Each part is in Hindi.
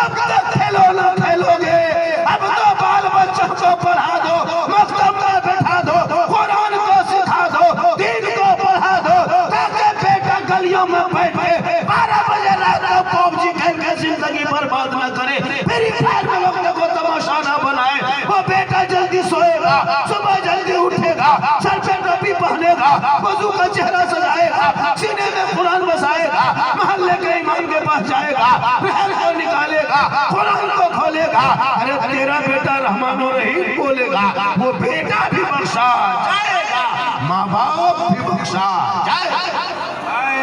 कब तक खेलोना खेलोगे? अब तो बाल बच्चों को पढ़ा दो, मकतब में बैठा दो, कुरान को सिखा दो, दीन को पढ़ा दो, ताकि बेटा गलियों में बैठ के 12 बजे रात को पबजी खेल के जिंदगी बर्बाद न करे, फ्री फायर में वक्त को तमाशा न बनाए। वो बेटा जल्दी सोएगा, सुबह जल्दी उठेगा, सर पे टोपी पहनेगा, वजू का चेहरा सजाएगा, सीने में कुरान बसाएगा, मोहल्ले के इमाम के पास जाएगा, रहर को निकालेगा, कुरान को खोलेगा। अरे तेरा बेटा रहमान रहीम बोलेगा, वो बेटा भी बख्शा जाएगा, माँ बाप भी बख्शा जाएगा।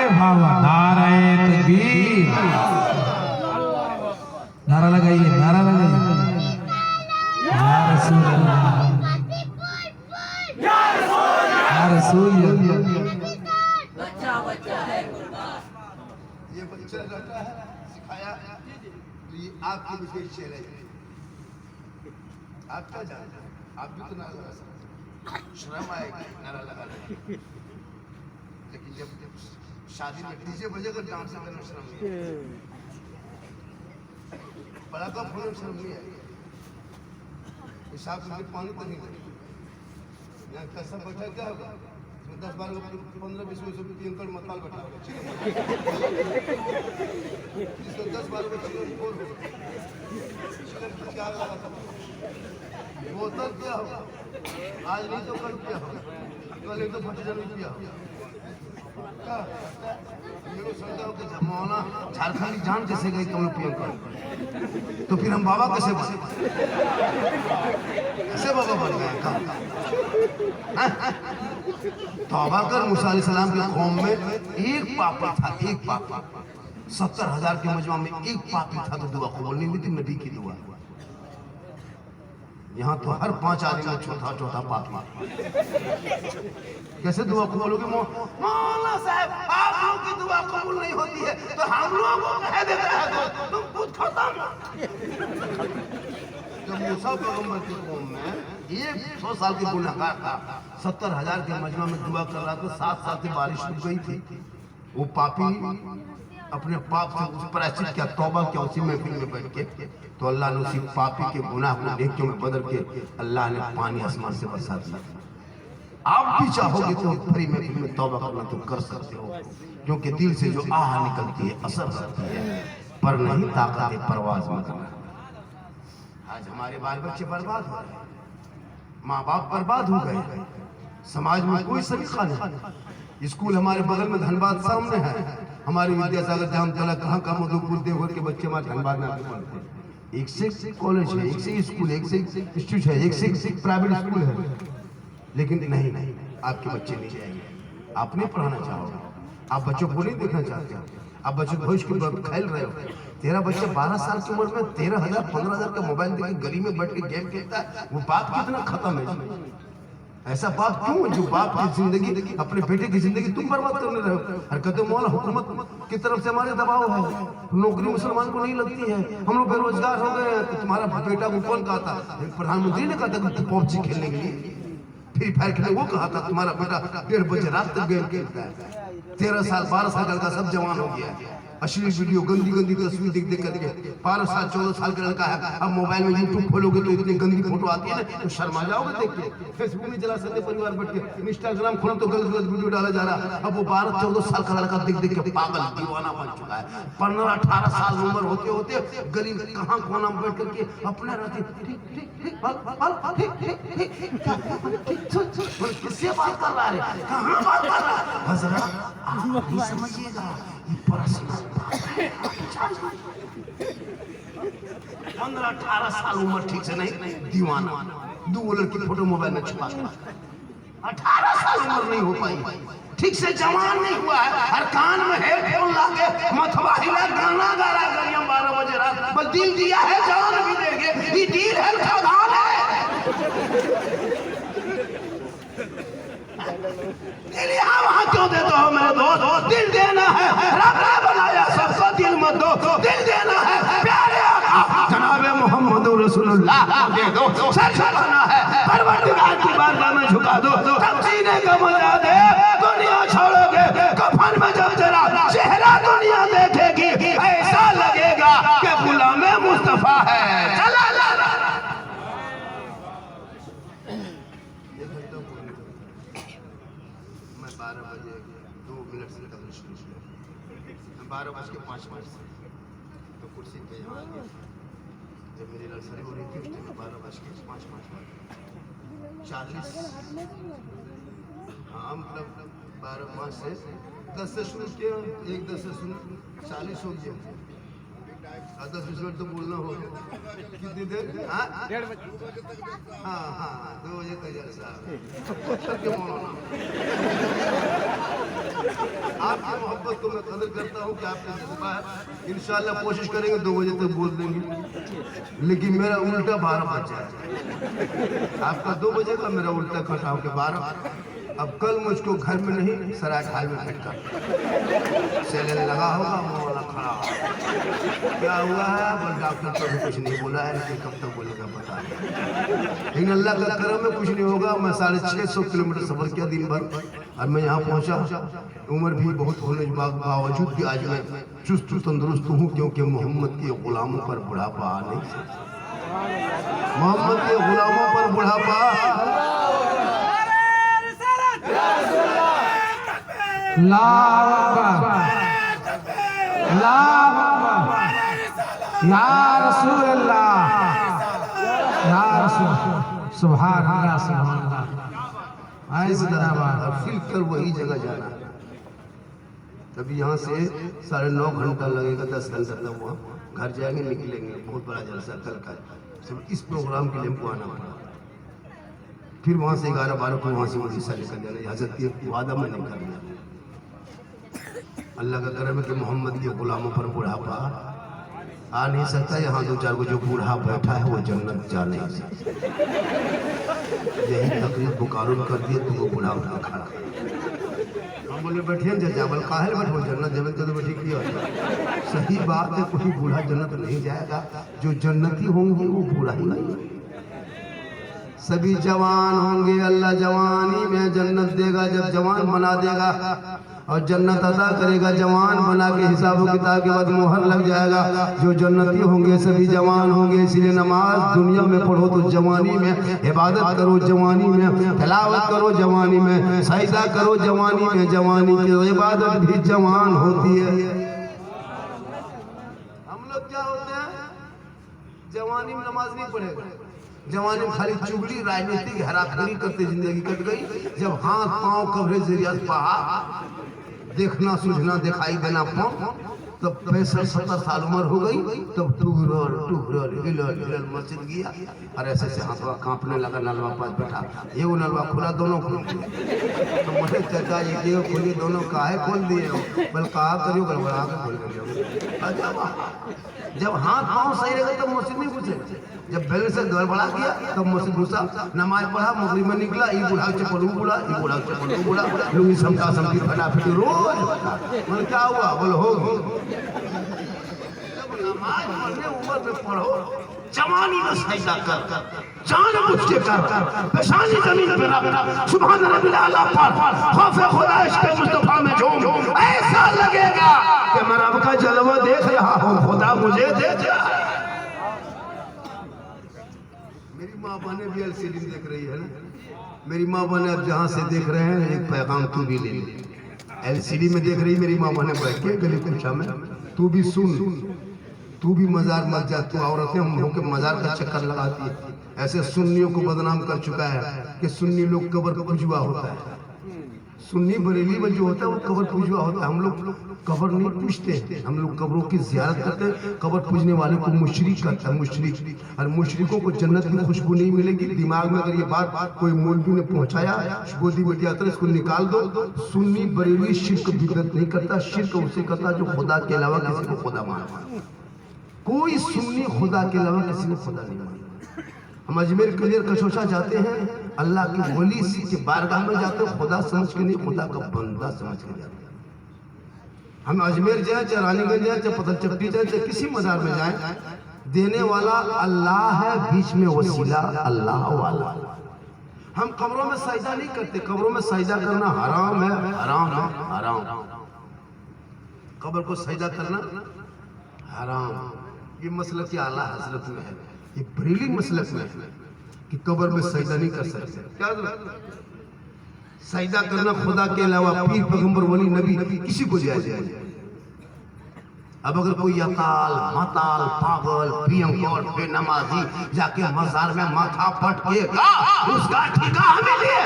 बाबा नाराए तकबीर, नारा लगाइए, नारा लगाइए। या रसूल अल्लाह, या रसूल अल्लाह। बच्चा है ये बच्चा रहता है सिखाया तो ये आपकी विशेष शेर है। आप क्या जानते हैं? आप भी तो नारा लगा सकते, शर्म आएगी नारा लगा, लेकिन जब शादी में डीजे बजेगा डांस करना शर्म नहीं है, बड़ा का फोन शर्म नहीं आएगी। हिसाब से पानी तो नहीं लगेगा। यहाँ कैसा बैठा क्या होगा? 10-12 15-20 तीन मसाल बैठा होगा, 10-12 क्या लगा बोतल क्या होगा? आज नहीं तो कल क्या होगा, कल एक तो 25 रुपया होगा। जमाना झारखंडी जान कैसे गई तुम उपयोग कर, तो फिर हम बाबा कैसे बने? कैसे बाबा बन गए? तौबा कर, मूसा अलैहिस्सलाम के कौम में एक पापी था, एक पापी। 70,000 के मजमा में एक पापी था तो दुआ कबूल नहीं हुई थी, नबी की दुआ। यहाँ तो हर 5 आदमी में चौथा पापी। कैसे दुआ कबूल होगी? मौलाना साहब आप लोगों की दुआ कबूल नहीं होती है तो हम लोगों को कह देता है तुम खुद खत्म। जब मूसा पैगंबर की कौम में 100 साल के गुनहगार था, 70,000 के मजमा में दुआ कर रहा था, 7 साल से बारिश रुक गई थी। वो पापी अपने पाप से उस प्रायश्चित किया, तौबा किया उसी महफिल में बैठ के, तो अल्लाह ने उसी पापी के गुनाह को नेकियों में बदल के अल्लाह ने पानी आसमान से बरसा दिया। आप भी चाहोगे तो फ्री महफिल में तौबा करना तुम कर सकते हो, क्योंकि दिल से जो आह निकलती है असर करती है, पर नहीं ताकत परवाज में करना। आज हमारे बाल बच्चे बर्बाद हो गए, माँ बाप बर्बाद हो गए, समाज में कोई सलीका नहीं। स्कूल हमारे बगल में धनबाद सामने है, हमारे विद्यासागर जामतला कहाँ का मधुपुर देवघर के बच्चे हमारे धनबाद में आके पढ़ते हैं। एक से कॉलेज है, एक से स्कूल, एक से इंस्टीट्यूट है, एक से प्राइवेट स्कूल है, लेकिन नहीं आपके बच्चे नहीं जाएंगे। आप नहीं पढ़ाना चाहोगे, आप बच्चों को नहीं देखना चाहते, आप बच्चों भविष्य की खेल रहे हो। तेरा बच्चा 12 साल की उम्र में 13,000 15,000 का मोबाइल देके गली में बैठ के गेम खेलता है, वो बाप कितना खत्म है। ऐसा बाप क्यों है जो बाप की जिंदगी, अपने बेटे की जिंदगी तुम बर्बाद करने रहे हो? हरकत मौला हुकूमत की तरफ से हमारे दबाव है, नौकरी मुसलमान को नहीं लगती है, हम लोग बेरोजगार हो गए हैं। तो तुम्हारा बेटा को कौन कहा था? प्रधानमंत्री ने कहा था कि पबजी खेलने के लिए, फ्री फायर खेलने वो कहा था। तुम्हारा बेटा 1:30 बजे रात तक गेम खेलता है, 13 साल 12 साल का सब जवान हो गया है। अश्लील वीडियो, गंदी तस्वीर देख करके 12 साल 14 साल का लड़का है। अब मोबाइल में यूट्यूब खोलोगे तो इतनी गंदी फोटो आती है ना, तो शर्मा जाओगे देख के। फेसबुक में चला सकते परिवार बैठ के, इंस्टाग्राम खोलो तो गलत वीडियो डाला जा रहा है। अब वो 12-14 साल का लड़का देख के पागल दीवाना बन चुका है। 15-18 साल उम्र होते होते गली में कहाँ कोना में बैठ करके अपने रहते किससे बात कर रहा है, कहाँ बात कर रहा है? हजरा आप नहीं समझिएगा, 15-18 साल उम्र ठीक से नहीं, दीवाना। 2 लड़की फोटो मोबाइल में छुपा के 18 साल उम्र नहीं हो पाई, ठीक से जवान नहीं हुआ है। हर कान में हेडफोन लाके मथवा हिला गाना गा रहा है, 12 बजे रात। बस दिल दिया है, जान भी देंगे, ये दिल है खदान है। दिल यहाँ वहाँ क्यों देते हो मेरे दोस्त? दिल देना है, रब ने बनाया सबको, दिल मत दो। दिल देना है प्यारे आका जनाबे मोहम्मद रसूलुल्लाह दे दो। सर झुकाना है परवरदिगार की बारगाह में झुका दो, तब जीने का मजा दे। दुनिया छोड़ोगे कफन में जब जरा चेहरा दुनिया देखेगी, ऐसा लगेगा कि गुलामे है। चला ला ला। मैं 12 बजे 2 मिनट से तक शुरू किया। 12:05 तो कुर्सी पे यहाँ आ गया। जब मेरी नर्सरी हो रही थी तो 12:05 हाँ मतलब 12:05 से 10 से शुरू किया, 1:10 से शुरू 40 हो गया। 10 मिनट तो बोलना होगा। कितनी देर? हाँ 2 बजे तक जलसा। आपकी मोहब्बत को मैं कदर करता हूँ कि आपका जज्बा है। इंशाल्लाह कोशिश करेंगे 2 बजे तक बोल देंगे, लेकिन मेरा उल्टा 12 बज जाए। आपका 2 बजे का, मेरा उल्टा खटाओ के 12। अब कल मुझको घर में नहीं सरायखाल में बैठकर सेलेन लगा होगा, मुँह वाला खड़ा होगा। क्या हुआ है? बस डॉक्टर तो भी कुछ नहीं बोला है, लेकिन कब तक बोलेगा पता नहीं। लेकिन अल्लाह का करम में कुछ नहीं होगा। मैं 650 किलोमीटर सफर किया दिन भर और मैं यहाँ पहुँचा। उम्र भी बहुत होने के बावजूद भी आज मैं चुस्त तंदुरुस्त हूँ, क्योंकि मोहम्मद के गुलामों पर बुढ़ापा आ नहीं सकता। मोहम्मद के गुलामों पर बुढ़ापा अल्लाहु अकबर, अल्लाहु अकबर, या रसूल अल्लाह, या रसूल, सुभान अल्लाह, सुभान अल्लाह। ऐसे जिंदाबाद। फिर कर वही जगह जाना। तभी यहाँ से 9.5 घंटा लगेगा, 10 घंटा तक वहाँ घर जाएंगे, निकलेंगे। बहुत बड़ा जलसा कल का। सिर्फ इस प्रोग्राम के लिए हमको आना पड़ा। फिर वहाँ से 11-12 को वहाँ से उड़ीसा निकल जाना। इजाजत की वादा में नहीं करना। अल्लाह का करम है कि मोहम्मद के गुलामों पर बुढ़ापा आ नहीं सकता। यहाँ 2-4 को जो बूढ़ा बैठा है वो जन्नत जा नहीं सकता। यही तकलीफ बुकारो कर दिए तो वो बूढ़ा उठा खड़ा। हम बोले बैठिए जावल काहे बैठो, जन्नत जन्नत तो बैठी किया। सही बात है, कोई बूढ़ा जन्नत नहीं जाएगा। जो जन्नती होंगे वो बूढ़ा ही नहीं। सभी जवान होंगे, अल्लाह जवानी में जन्नत देगा जब जवान बना देगा, और जन्नत अदा करेगा जवान बना के। हिसाब किताब के बाद मोहर लग जाएगा। जो जन्नती होंगे सभी जवान होंगे। इसलिए नमाज दुनिया में पढ़ो तो जवानी में, इबादत करो जवानी में, तिलावत करो जवानी में, सजदा करो जवानी में। जवानी की इबादत भी जवान होती है। हम लोग क्या होते हैं, जवानी में नमाज नहीं पढ़ेगा, जवानी में खाली चुगली राजनीतिक हेराफेरी करते जिंदगी कट गई। जब हाथ पांव कवरेज जरिया पहा देखना सूझना दिखाई देना पाँव, तब 65-70 साल उम्र हो गई। तब टुगरल हिलल मस्जिद गया और ऐसे से हाथ कांपने लगा। नलवा पास बैठा, एगो नलवा खुला, दोनों खुल गए। तो मुझे चाचा ये खुली, दोनों काहे खोल दिए हो? बोल कहा करियो, गड़बड़ा के खोल दिए। जब हाथ पाँव सही रहेगा तब मस्जिद नहीं घुसे। जब बैलेंस से गड़बड़ा गया तब मस्जिद घुसा, नमाज पढ़ा, मगरिब में निकला। ये बूढ़ा चप्पल बुला, ये बूढ़ा चप्पल बुला, लुंगी समझा समझी फटाफटी रोज। मतलब क्या हुआ? बोलो हो नमाज पढ़ने उम्र में पढ़ो, जवानी में सजदा कर, जान बुझ के कर, पेशानी जमीन पे रख, सुभान रब्बिल आला पढ़, खौफ खुदा इश्क़ मुस्तफा में झूम। ऐसा लगेगा कि मैं रब का जलवा देख रहा हूँ, खुदा मुझे देख रहा है। मेरी माँ बहने भी एलसीडी देख रही है ना। मेरी माँ बहने अब जहाँ से देख रहे हैं, एक पैगाम तू भी ले ले। एलसीडी में देख रही मेरी माँ बहने बैठ के गली कुशा में, तू भी सुन, तू भी मजार मत जा। तू औरतें हम होकर मजार का चक्कर लगाती है। ऐसे सुन्नियों को बदनाम कर चुका है कि सुन्नी लोग कब्र पूजवा होता है। सुन्नी बरेली में जो होता है वो कब्र पूजवा होता है। हम लोग कब्र नहीं पूजते, हम लोग कब्रों की ज़ियारत करते हैं। कब्र पूजने वाले को मुशरिक करता है, मुशरिक। और मुशरिकों को जन्नत की खुशबू नहीं मिलेगी। दिमाग में अगर ये बात कोई मौलवी ने पहुंचाया, गोदी में दिया, इसको निकाल दो। सुन्नी बरेली शिर्क बिदअत नहीं करता। शिर्क उसे करता जो खुदा के अलावा किसी को खुदा मानता। कोई सुन्नी खुदा के अलावा किसी को खुदा नहीं मानता। हम अजमेर क्लियर कशोशा जाते हैं, अल्लाह की वली के बारगाह में जाते हैं, खुदा समझ के नहीं, खुदा का बंदा समझ के जाते हैं। हम अजमेर जाए, चाहे रानीगंज जाए, चाहे पथलचट्टी जाए, चाहे किसी मजार में जाए, देने वाला अल्लाह है, बीच में वसीला अल्लाह वाला। हम कब्रों में सजदा नहीं करते। कब्रों में सजदा करना हराम है, हराम है, हराम। कब्र को सजदा करना हराम। ये मसलक की आला हजरत में है, ये बरेली मसलक में है कि कब्र में सजदा नहीं कर सकते। क्या सजदा करना खुदा के अलावा पीर पैगंबर वली नबी किसी को जायज नहीं। अब अगर कोई अकाल माताल पागल प्रियंकर बेनमाजी जाके मजार में माथा पटकेगा उसका ठिका हमें लिए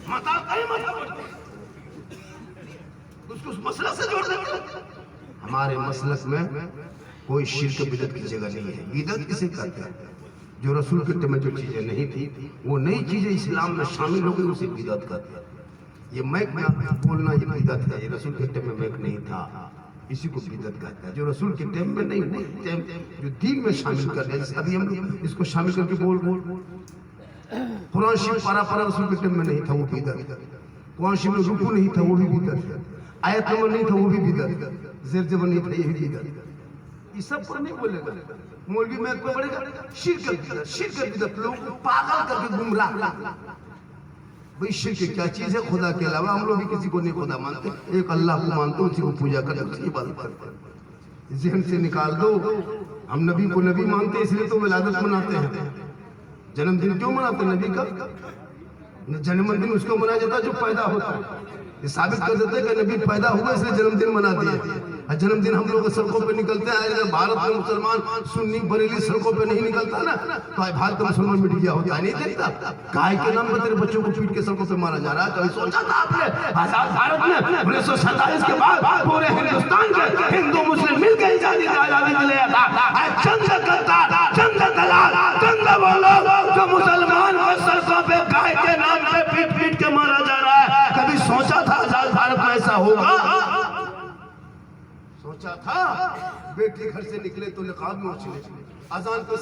माता कहीं माथा उसको उस मसला से जोड़ देते। हमारे मसलक में कोई शिर्क बिदअत की जगह नहीं है। बिदअत किसे कहते हैं? जो रसूल के टाइम में जो चीजें नहीं थी वो नई चीजें इस्लाम में शामिल हो गई उसे बिदअत कहते हैं। ये मैक में बोलना ये बिदअत है, ये रसूल के टाइम में मैक नहीं था, इसी को बिदअत कहते हैं। जो रसूल के टाइम में नहीं हुई जो दीन में शामिल कर दिया, जैसे अभी हम लोग इसको शामिल करके बोल कुरान शरीफ पारा रसूल के टाइम में नहीं था वो बिदअत, कुरान शरीफ में रुकू नहीं था वो भी बिदअत, आयत नंबर नहीं था वो भी बिदअत, ज़ेर ज़बर नहीं था ये भी बिदअत। ये सब पर नहीं बोलेगा, मौलवी मैक पे पड़ेगा शिर्क बिदअत, लोग पागल करके गुमराह। भाई शिर्क क्या चीज है? खुदा के अलावा हम लोग भी किसी को नहीं खुदा मानते, एक अल्लाह को मानते, उसी को पूजा करते, उसकी इबादत करते। ज़हन से निकाल दो, हम नबी को नबी मानते इसलिए तो विलादत मनाते हैं। जन्मदिन क्यों मनाते नबी का? जन्मदिन उसको मनाया जाता है जो पैदा होता है। ये साबित कर देते हैं कि नबी पैदा हुआ इसलिए जन्मदिन मनाते हैं। और जन्मदिन हम लोग सड़कों पे निकलते हैं, अगर भारत में मुसलमान सुन्नी बरेली सड़कों पे नहीं निकलता ना तो भारत का मुसलमान मिट गया होता है। नहीं देखता गाय के नाम पर तेरे बच्चों को पीट के सड़कों पे मारा जा रहा है। कभी सोचा था आपने आजाद भारत में 1947 के बाद पूरे हिंदुस्तान के हिंदू मुस्लिम मिलकर आजादी दिलाया था? चंद गद्दार, चंद दलाल, चंद वो लोग जो मुसलमान को सड़कों पे गाय के नाम पे पीट पीट के मारा जा रहा है। कभी सोचा था आजाद भारत में ऐसा होगा? सोचा था? बेटी घर से निकले तो निकाब में उछले, अजान को